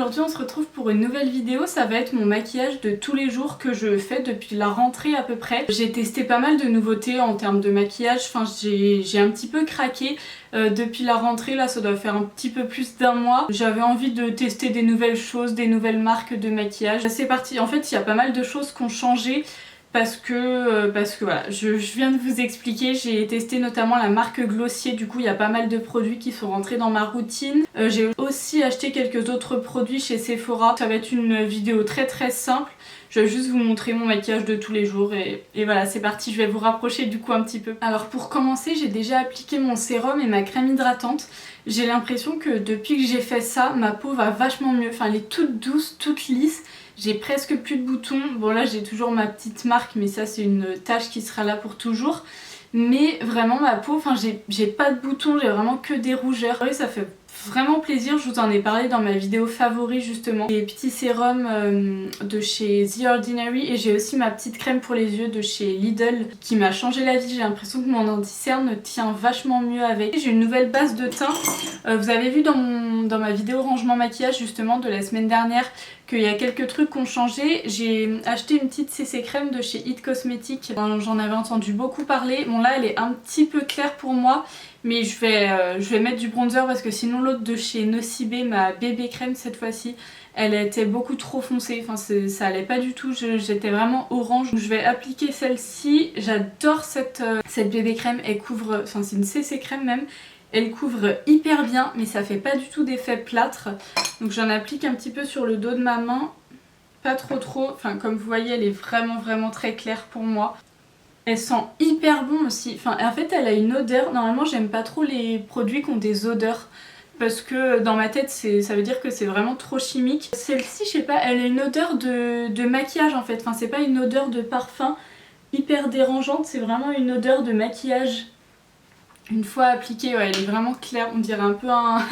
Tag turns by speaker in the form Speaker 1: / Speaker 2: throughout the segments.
Speaker 1: aujourd'hui on se retrouve pour une nouvelle vidéo. Ça va être mon maquillage de tous les jours que je fais depuis la rentrée à peu près. J'ai testé pas mal de nouveautés en termes de maquillage, enfin j'ai un petit peu craqué depuis la rentrée, là ça doit faire un petit peu plus d'un mois. J'avais envie de tester des nouvelles choses, des nouvelles marques de maquillage. C'est parti, en fait il y a pas mal de choses qui ont changé. Parce que voilà, je viens de vous expliquer, j'ai testé notamment la marque Glossier, du coup il y a pas mal de produits qui sont rentrés dans ma routine. J'ai aussi acheté quelques autres produits chez Sephora. Ça va être une vidéo très simple, je vais juste vous montrer mon maquillage de tous les jours et voilà c'est parti, je vais vous rapprocher du coup un petit peu. Alors pour commencer, j'ai déjà appliqué mon sérum et ma crème hydratante. J'ai l'impression que depuis que j'ai fait ça, ma peau va vachement mieux, enfin elle est toute douce, toute lisse. J'ai presque plus de boutons, bon là j'ai toujours ma petite marque mais ça c'est une tache qui sera là pour toujours. Mais vraiment ma peau, enfin j'ai pas de boutons, j'ai vraiment que des rougeurs. Oui, ça fait vraiment plaisir, je vous en ai parlé dans ma vidéo favori justement. Des petits sérums de chez The Ordinary et j'ai aussi ma petite crème pour les yeux de chez Lidl qui m'a changé la vie. J'ai l'impression que mon anti-cerne tient vachement mieux avec. J'ai une nouvelle base de teint, vous avez vu dans ma vidéo rangement maquillage justement de la semaine dernière qu'il y a quelques trucs qui ont changé. J'ai acheté une petite CC crème de chez It Cosmetics, j'en avais entendu beaucoup parler. Bon là elle est un petit peu claire pour moi mais je vais mettre du bronzer parce que sinon l'autre de chez Nocibé, ma bébé crème cette fois-ci, elle était beaucoup trop foncée, enfin ça allait pas du tout, j'étais vraiment orange. Donc je vais appliquer celle-ci, j'adore cette bébé crème, elle couvre, enfin c'est une CC crème même. Elle couvre hyper bien mais ça fait pas du tout d'effet plâtre. Donc j'en applique un petit peu sur le dos de ma main. Pas trop, enfin comme vous voyez elle est vraiment très claire pour moi. Elle sent hyper bon aussi. Enfin en fait elle a une odeur. Normalement j'aime pas trop les produits qui ont des odeurs. Parce que dans ma tête ça veut dire que c'est vraiment trop chimique. Celle-ci je sais pas, elle a une odeur de maquillage en fait. Enfin c'est pas une odeur de parfum hyper dérangeante. C'est vraiment une odeur de maquillage. Une fois appliquée, ouais, elle est vraiment claire, on dirait un peu un...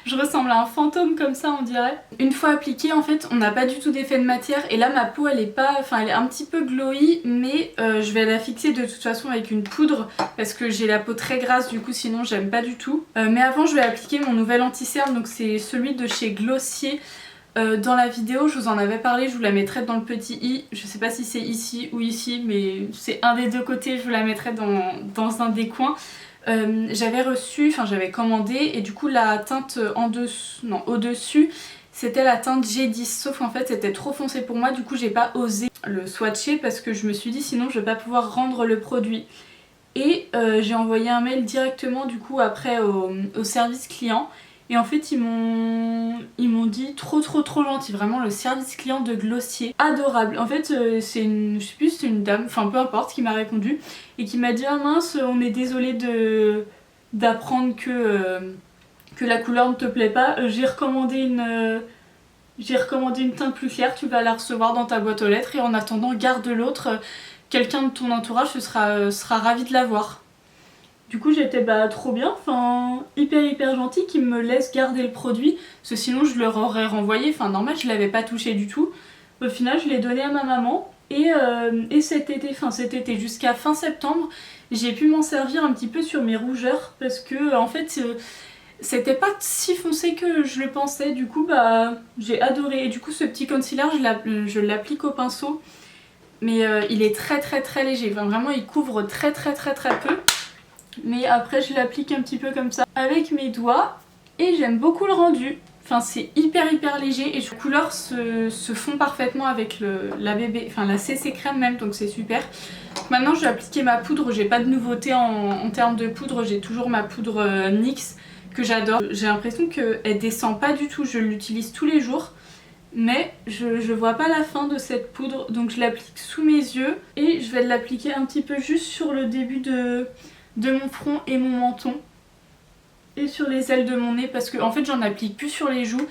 Speaker 1: Je ressemble à un fantôme comme ça on dirait. Une fois appliquée en fait on n'a pas du tout d'effet de matière et là ma peau elle est pas... Enfin elle est un petit peu glowy mais je vais la fixer de toute façon avec une poudre parce que j'ai la peau très grasse du coup sinon j'aime pas du tout. Mais avant je vais appliquer mon nouvel anti-cerne, donc c'est celui de chez Glossier. Dans la vidéo je vous en avais parlé, je vous la mettrai dans le petit i, je sais pas si c'est ici ou ici mais c'est un des deux côtés, je vous la mettrai dans un des coins. J'avais reçu, enfin j'avais commandé et du coup la teinte au-dessus c'était la teinte G10 sauf qu'en fait c'était trop foncé pour moi, du coup j'ai pas osé le swatcher parce que je me suis dit sinon je vais pas pouvoir rendre le produit. Et j'ai envoyé un mail directement du coup après au service client. Et en fait ils m'ont dit trop gentil, vraiment le service client de Glossier, adorable. En fait c'est une, je sais plus c'est une dame, enfin peu importe, qui m'a répondu et qui m'a dit ah mince on est désolé d'apprendre que la couleur ne te plaît pas, j'ai recommandé une teinte plus claire, tu vas la recevoir dans ta boîte aux lettres et en attendant garde l'autre, quelqu'un de ton entourage sera ravi de la voir. Du coup j'étais bah trop bien, enfin hyper gentil qu'ils me laissent garder le produit parce que sinon je leur aurais renvoyé, enfin normal je l'avais pas touché du tout. Au final je l'ai donné à ma maman et cet été jusqu'à fin septembre j'ai pu m'en servir un petit peu sur mes rougeurs parce que en fait c'était pas si foncé que je le pensais, du coup bah j'ai adoré. Et du coup ce petit concealer je l'applique au pinceau mais il est très léger, enfin, vraiment il couvre très peu. Mais après je l'applique un petit peu comme ça avec mes doigts et j'aime beaucoup le rendu. Enfin c'est hyper léger et les couleurs se font parfaitement avec la CC crème même, donc c'est super. Maintenant je vais appliquer ma poudre, j'ai pas de nouveauté en termes de poudre, j'ai toujours ma poudre NYX que j'adore. J'ai l'impression qu'elle descend pas du tout, je l'utilise tous les jours. Mais je vois pas la fin de cette poudre, donc je l'applique sous mes yeux et je vais l'appliquer un petit peu juste sur le début de mon front et mon menton et sur les ailes de mon nez parce que en fait j'en applique plus sur les joues.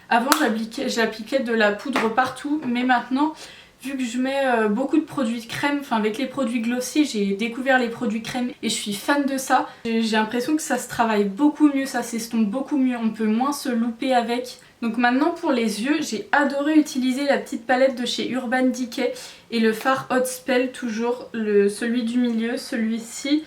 Speaker 1: Avant j'appliquais de la poudre partout mais maintenant vu que je mets beaucoup de produits de crème, enfin avec les produits Glossier j'ai découvert les produits crème et je suis fan de ça. J'ai l'impression que ça se travaille beaucoup mieux, ça s'estompe beaucoup mieux, on peut moins se louper avec. Donc maintenant pour les yeux, j'ai adoré utiliser la petite palette de chez Urban Decay et le fard Hot Spell toujours, celui du milieu, celui-ci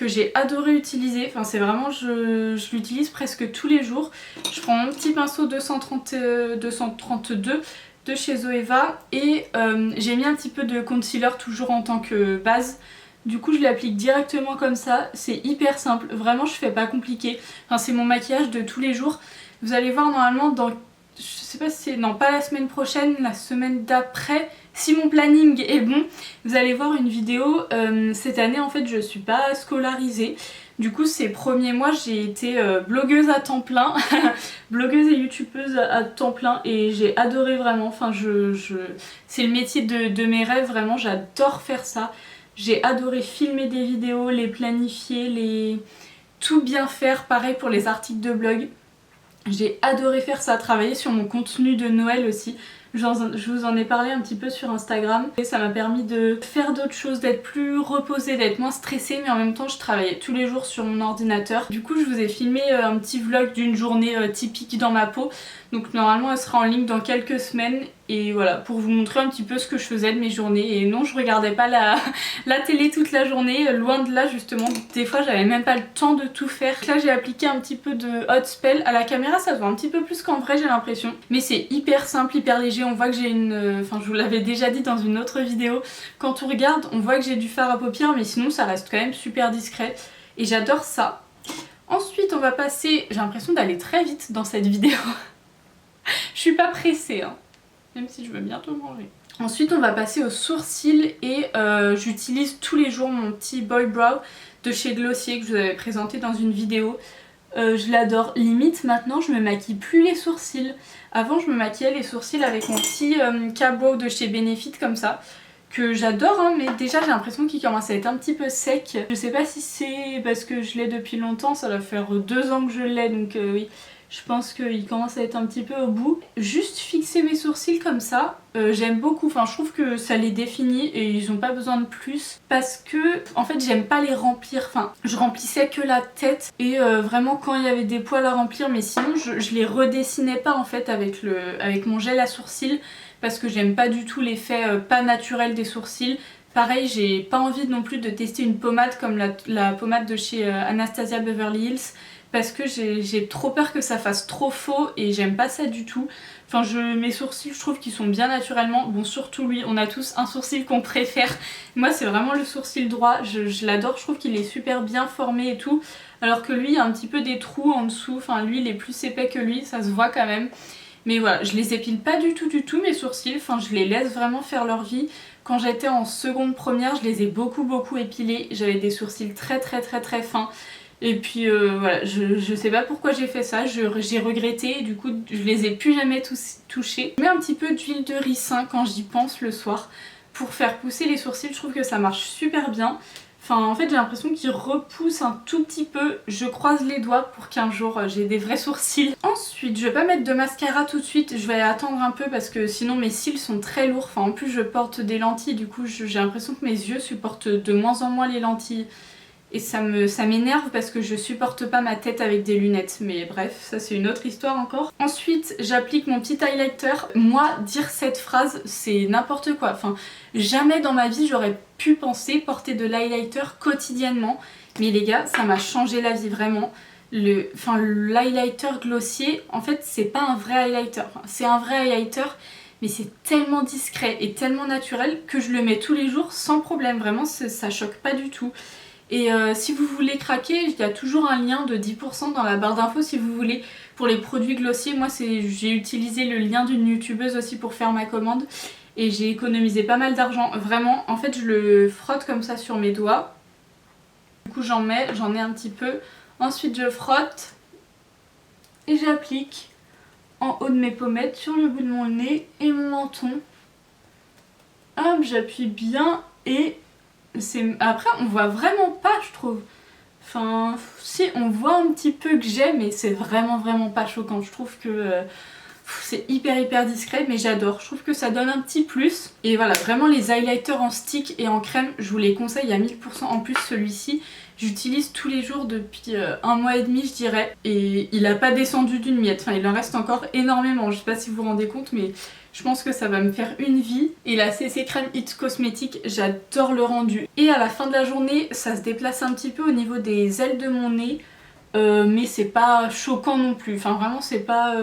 Speaker 1: que j'ai adoré utiliser. Enfin c'est vraiment, je l'utilise presque tous les jours. Je prends mon petit pinceau 232 de chez Zoeva et j'ai mis un petit peu de concealer toujours en tant que base. Du coup je l'applique directement comme ça, c'est hyper simple, vraiment je fais pas compliqué. Enfin c'est mon maquillage de tous les jours. Vous allez voir normalement dans, je sais pas si c'est, non pas la semaine prochaine, la semaine d'après, si mon planning est bon, vous allez voir une vidéo. Cette année en fait je suis pas scolarisée. Du coup ces premiers mois j'ai été blogueuse à temps plein, blogueuse et youtubeuse à temps plein et j'ai adoré vraiment. Enfin c'est le métier de mes rêves, vraiment j'adore faire ça. J'ai adoré filmer des vidéos, les planifier, tout bien faire, pareil pour les articles de blog. J'ai adoré faire ça, travailler sur mon contenu de Noël aussi. Je vous en ai parlé un petit peu sur Instagram et ça m'a permis de faire d'autres choses, d'être plus reposée, d'être moins stressée, mais en même temps je travaillais tous les jours sur mon ordinateur. Du coup je vous ai filmé un petit vlog d'une journée typique dans ma peau. Donc normalement elle sera en ligne dans quelques semaines et voilà, pour vous montrer un petit peu ce que je faisais de mes journées. Et non, je regardais pas la télé toute la journée, loin de là justement. Des fois j'avais même pas le temps de tout faire. Là j'ai appliqué un petit peu de hot spell. À la caméra ça se voit un petit peu plus qu'en vrai j'ai l'impression. Mais c'est hyper simple, hyper léger. On voit que j'ai une... Enfin je vous l'avais déjà dit dans une autre vidéo. Quand on regarde on voit que j'ai du fard à paupières mais sinon ça reste quand même super discret. Et j'adore ça. Ensuite on va passer... J'ai l'impression d'aller très vite dans cette vidéo. Je suis pas pressée hein. Même si je veux bientôt manger. Ensuite on va passer aux sourcils et j'utilise tous les jours mon petit Boy Brow de chez Glossier que je vous avais présenté dans une vidéo. Je l'adore, limite maintenant je me maquille plus les sourcils. Avant je me maquillais les sourcils avec mon petit K-Brow de chez Benefit comme ça, que j'adore hein, mais déjà j'ai l'impression qu'il commence à être un petit peu sec. Je sais pas si c'est parce que je l'ai depuis longtemps, ça doit faire 2 ans que je l'ai donc oui. Je pense qu'il commence à être un petit peu au bout. Juste fixer mes sourcils comme ça, j'aime beaucoup. Enfin, je trouve que ça les définit et ils n'ont pas besoin de plus. Parce que, en fait, j'aime pas les remplir. Enfin, je remplissais que la tête et vraiment quand il y avait des poils à remplir. Mais sinon, je les redessinais pas en fait avec mon gel à sourcils. Parce que j'aime pas du tout l'effet pas naturel des sourcils. Pareil, j'ai pas envie non plus de tester une pommade comme la pommade de chez Anastasia Beverly Hills. Parce que j'ai trop peur que ça fasse trop faux et j'aime pas ça du tout. Enfin mes sourcils je trouve qu'ils sont bien naturellement. Bon surtout lui, on a tous un sourcil qu'on préfère. Moi c'est vraiment le sourcil droit, je l'adore, je trouve qu'il est super bien formé et tout. Alors que lui il y a un petit peu des trous en dessous, enfin lui il est plus épais que lui, ça se voit quand même. Mais voilà, je les épile pas du tout mes sourcils, enfin je les laisse vraiment faire leur vie. Quand j'étais en seconde première je les ai beaucoup épilés, j'avais des sourcils très fins. Et puis voilà, je sais pas pourquoi j'ai fait ça, j'ai regretté et du coup je les ai plus jamais touchés. Je mets un petit peu d'huile de ricin quand j'y pense le soir pour faire pousser les sourcils, je trouve que ça marche super bien. Enfin en fait j'ai l'impression qu'ils repoussent un tout petit peu, je croise les doigts pour qu'un jour j'ai des vrais sourcils. Ensuite je vais pas mettre de mascara tout de suite, je vais attendre un peu parce que sinon mes cils sont très lourds. Enfin en plus je porte des lentilles, du coup j'ai l'impression que mes yeux supportent de moins en moins les lentilles. Et ça m'énerve parce que je supporte pas ma tête avec des lunettes. Mais bref, ça c'est une autre histoire encore. Ensuite, j'applique mon petit highlighter. Moi, dire cette phrase, c'est n'importe quoi. Enfin, jamais dans ma vie j'aurais pu penser porter de l'highlighter quotidiennement. Mais les gars, ça m'a changé la vie vraiment. L'highlighter Glossier, en fait, c'est pas un vrai highlighter. Enfin, c'est un vrai highlighter, mais c'est tellement discret et tellement naturel que je le mets tous les jours sans problème. Vraiment, ça choque pas du tout. Et si vous voulez craquer, il y a toujours un lien de 10% dans la barre d'infos si vous voulez pour les produits Glossier. Moi j'ai utilisé le lien d'une youtubeuse aussi pour faire ma commande et j'ai économisé pas mal d'argent. Vraiment, en fait je le frotte comme ça sur mes doigts. Du coup j'en ai un petit peu. Ensuite je frotte et j'applique en haut de mes pommettes, sur le bout de mon nez et mon menton. Hop, j'appuie bien et... Après on voit vraiment pas je trouve. Enfin si on voit un petit peu que j'ai mais c'est vraiment pas choquant. Je trouve que c'est hyper discret mais j'adore. Je trouve que ça donne un petit plus. Et voilà, vraiment les highlighters en stick et en crème je vous les conseille à 1000% en plus celui-ci. J'utilise tous les jours depuis 1 mois et demi je dirais. Et il a pas descendu d'une miette. Enfin il en reste encore énormément. Je sais pas si vous vous rendez compte mais je pense que ça va me faire une vie. Et la CC Crème It Cosmetics, j'adore le rendu. Et à la fin de la journée, ça se déplace un petit peu au niveau des ailes de mon nez. Mais c'est pas choquant non plus. Enfin vraiment c'est pas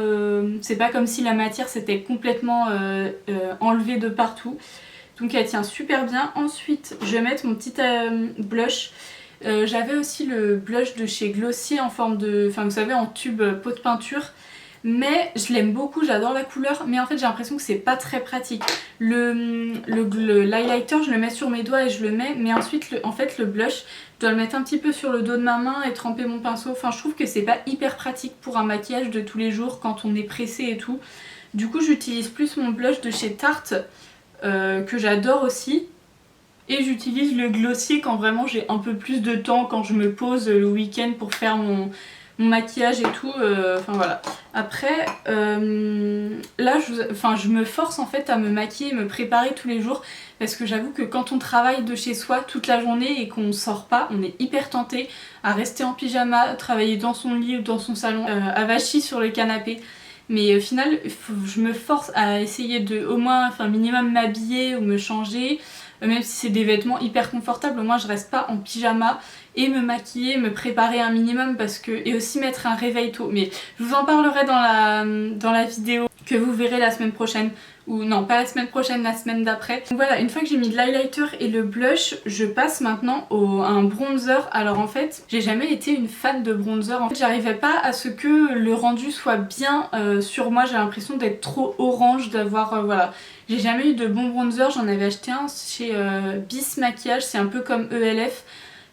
Speaker 1: comme si la matière s'était complètement enlevée de partout. Donc elle tient super bien. Ensuite je vais mettre mon petit blush. J'avais aussi le blush de chez Glossier en forme de... Enfin vous savez en tube pot de peinture. Mais je l'aime beaucoup, j'adore la couleur, mais en fait j'ai l'impression que c'est pas très pratique. L'highlighter je le mets sur mes doigts et je le mets, mais ensuite en fait le blush je dois le mettre un petit peu sur le dos de ma main et tremper mon pinceau. Enfin je trouve que c'est pas hyper pratique pour un maquillage de tous les jours quand on est pressé et tout. Du coup j'utilise plus mon blush de chez Tarte que j'adore aussi. Et j'utilise le Glossier quand vraiment j'ai un peu plus de temps, quand je me pose le week-end pour faire mon maquillage et tout, enfin voilà. Après, là je me force en fait à me maquiller et me préparer tous les jours parce que j'avoue que quand on travaille de chez soi toute la journée et qu'on sort pas, on est hyper tenté à rester en pyjama, travailler dans son lit ou dans son salon, avachi sur le canapé. Mais au final, je me force à essayer de au moins, enfin minimum m'habiller ou me changer. Même si c'est des vêtements hyper confortables, au moins je reste pas en pyjama et me maquiller, me préparer un minimum parce que... Et aussi mettre un réveil tôt. Mais je vous en parlerai dans la vidéo que vous verrez la semaine prochaine. Ou non, pas la semaine prochaine, la semaine d'après. Donc voilà, une fois que j'ai mis de l'highlighter et le blush, je passe maintenant à un bronzer. Alors en fait, j'ai jamais été une fan de bronzer. En fait, j'arrivais pas à ce que le rendu soit bien sur moi. J'ai l'impression d'être trop orange, d'avoir... voilà. J'ai jamais eu de bon bronzer, j'en avais acheté un chez Bis Maquillage, c'est un peu comme ELF.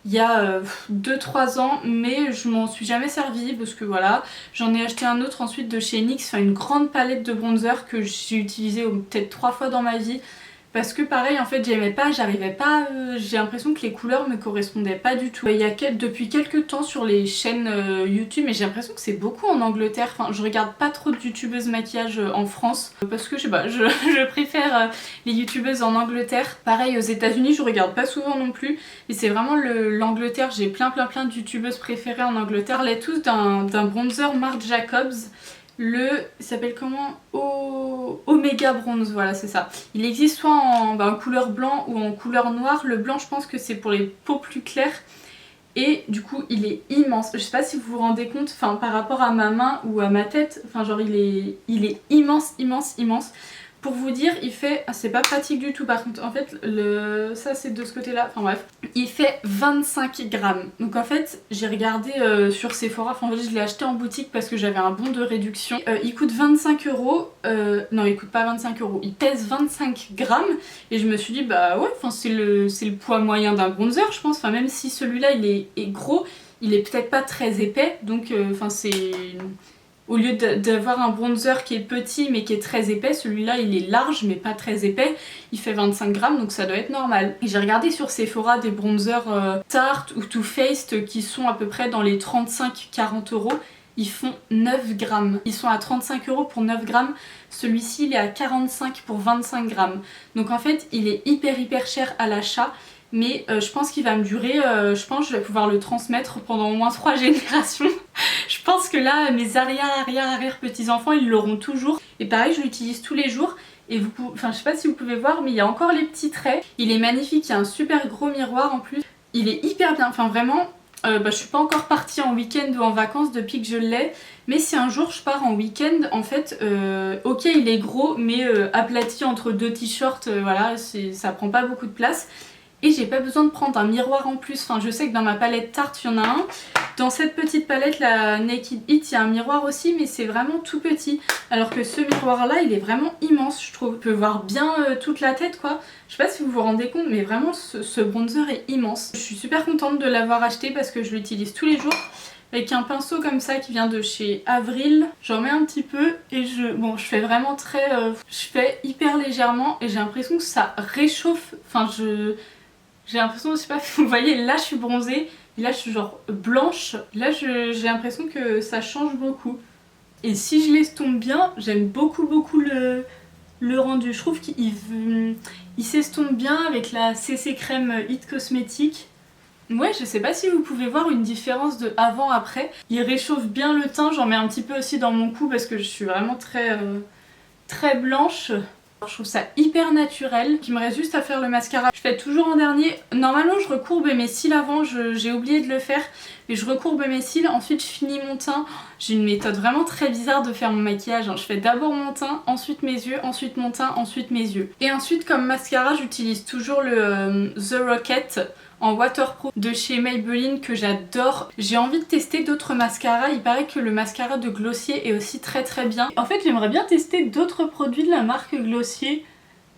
Speaker 1: Il y a 2-3 ans, mais je m'en suis jamais servi parce que voilà. J'en ai acheté un autre ensuite de chez NYX, enfin une grande palette de bronzer que j'ai utilisé peut-être 3 fois dans ma vie. Parce que pareil en fait j'aimais pas, j'arrivais pas, j'ai l'impression que les couleurs me correspondaient pas du tout. Il y a depuis quelques temps sur les chaînes YouTube, mais j'ai l'impression que c'est beaucoup en Angleterre, enfin je regarde pas trop de youtubeuses maquillage en France, parce que je sais pas, je préfère les youtubeuses en Angleterre. Pareil aux États-Unis je regarde pas souvent non plus, et c'est vraiment l'Angleterre, j'ai plein de youtubeuses préférées en Angleterre. Je parlais tous d'un bronzer Marc Jacobs. Il s'appelle comment? Omega Bronze, voilà c'est ça. Il existe soit en couleur blanc ou en couleur noire. Le blanc je pense que c'est pour les peaux plus claires. Et du coup il est immense. Je sais pas si vous vous rendez compte, enfin par rapport à ma main ou à ma tête, enfin genre il est immense. Pour vous dire, il fait... Ah, c'est pas pratique du tout par contre. En fait, ça c'est de ce côté-là. Enfin bref. Il fait 25 grammes. Donc en fait, j'ai regardé sur Sephora. Enfin en fait, je l'ai acheté en boutique parce que j'avais un bon de réduction. Il coûte 25 euros. Non, il coûte pas 25 euros. Il pèse 25 grammes. Et je me suis dit, bah ouais, c'est le poids moyen d'un bronzer, je pense. Enfin, même si celui-là, il est gros, il est peut-être pas très épais. Donc, enfin, c'est... Au lieu d'avoir un bronzer qui est petit mais qui est très épais, celui-là il est large mais pas très épais, il fait 25 grammes donc ça doit être normal. Et j'ai regardé sur Sephora des bronzers Tarte ou Too Faced qui sont à peu près dans les 35-40 euros. Ils font 9 grammes. Ils sont à 35 euros pour 9 grammes. Celui-ci il est à 45 pour 25 grammes. Donc en fait il est hyper cher à l'achat. Mais je pense qu'il va me durer, je pense que je vais pouvoir le transmettre pendant au moins 3 générations. Je pense que là, mes arrière petits-enfants, ils l'auront toujours. Et pareil, je l'utilise tous les jours. Et enfin, je sais pas si vous pouvez voir, mais il y a encore les petits traits. Il est magnifique, il y a un super gros miroir en plus. Il est hyper bien, enfin vraiment, je suis pas encore partie en week-end ou en vacances depuis que je l'ai. Mais si un jour je pars en week-end, en fait, ok il est gros, mais aplati entre 2 t-shirts, voilà, ça prend pas beaucoup de place. Et j'ai pas besoin de prendre un miroir en plus, enfin je sais que dans ma palette Tarte il y en a un. Dans cette petite palette, la Naked It, il y a un miroir aussi mais c'est vraiment tout petit. Alors que ce miroir là il est vraiment immense je trouve. On peut voir bien toute la tête quoi. Je sais pas si vous vous rendez compte mais vraiment ce bronzer est immense. Je suis super contente de l'avoir acheté parce que je l'utilise tous les jours. Avec un pinceau comme ça qui vient de chez Avril, j'en mets un petit peu et je fais vraiment très... je fais hyper légèrement et j'ai l'impression que ça réchauffe, enfin j'ai l'impression, je sais pas si vous voyez, là je suis bronzée, et là je suis genre blanche, là j'ai l'impression que ça change beaucoup. Et si je l'estompe bien, j'aime beaucoup le rendu, je trouve qu'il s'estompe bien avec la CC Crème It Cosmetics. Ouais, je sais pas si vous pouvez voir une différence de avant-après. Il réchauffe bien le teint, j'en mets un petit peu aussi dans mon cou parce que je suis vraiment très blanche. Je trouve ça hyper naturel. Il me reste juste à faire le mascara. Je fais toujours en dernier. Normalement je recourbe mes cils avant, j'ai oublié de le faire. Mais je recourbe mes cils, ensuite je finis mon teint. J'ai une méthode vraiment très bizarre de faire mon maquillage. Je fais d'abord mon teint, ensuite mes yeux, ensuite mon teint, ensuite mes yeux. Et ensuite comme mascara j'utilise toujours le The Rocket en waterproof de chez Maybelline que j'adore. J'ai envie de tester d'autres mascaras. Il paraît que le mascara de Glossier est aussi très bien. En fait j'aimerais bien tester d'autres produits de la marque Glossier,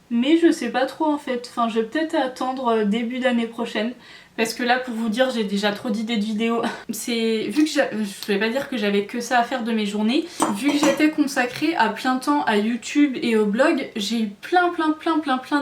Speaker 1: mais je sais pas trop en fait. Enfin je vais peut-être attendre début d'année prochaine. Parce que là pour vous dire j'ai déjà trop d'idées de vidéos. Vu que je vais pas dire que j'avais que ça à faire de mes journées. Vu que j'étais consacrée à plein temps à YouTube et au blog, j'ai eu plein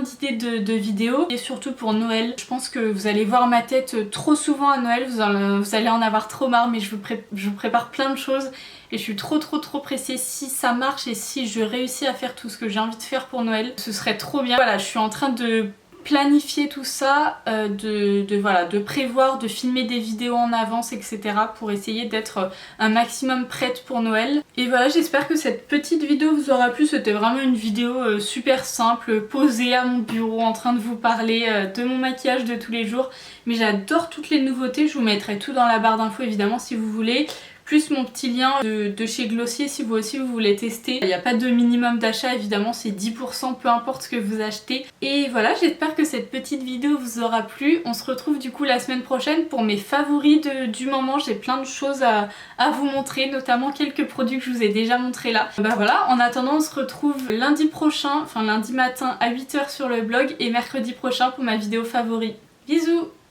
Speaker 1: d'idées de vidéos. Et surtout pour Noël. Je pense que vous allez voir ma tête trop souvent à Noël. Vous allez en avoir trop marre, mais je vous prépare plein de choses. Et je suis trop pressée. Si ça marche et si je réussis à faire tout ce que j'ai envie de faire pour Noël, ce serait trop bien. Voilà, je suis en train de planifier tout ça, de prévoir, de filmer des vidéos en avance, etc. pour essayer d'être un maximum prête pour Noël. Et voilà, j'espère que cette petite vidéo vous aura plu. C'était vraiment une vidéo super simple, posée à mon bureau en train de vous parler de mon maquillage de tous les jours. Mais j'adore toutes les nouveautés, je vous mettrai tout dans la barre d'infos évidemment si vous voulez. Plus mon petit lien de chez Glossier si vous aussi vous voulez tester. Il n'y a pas de minimum d'achat évidemment, c'est 10% peu importe ce que vous achetez. Et voilà, j'espère que cette petite vidéo vous aura plu. On se retrouve du coup la semaine prochaine pour mes favoris du moment. J'ai plein de choses à vous montrer, notamment quelques produits que je vous ai déjà montrés là. Bah voilà, en attendant on se retrouve lundi prochain, enfin lundi matin à 8 h sur le blog et mercredi prochain pour ma vidéo favori. Bisous!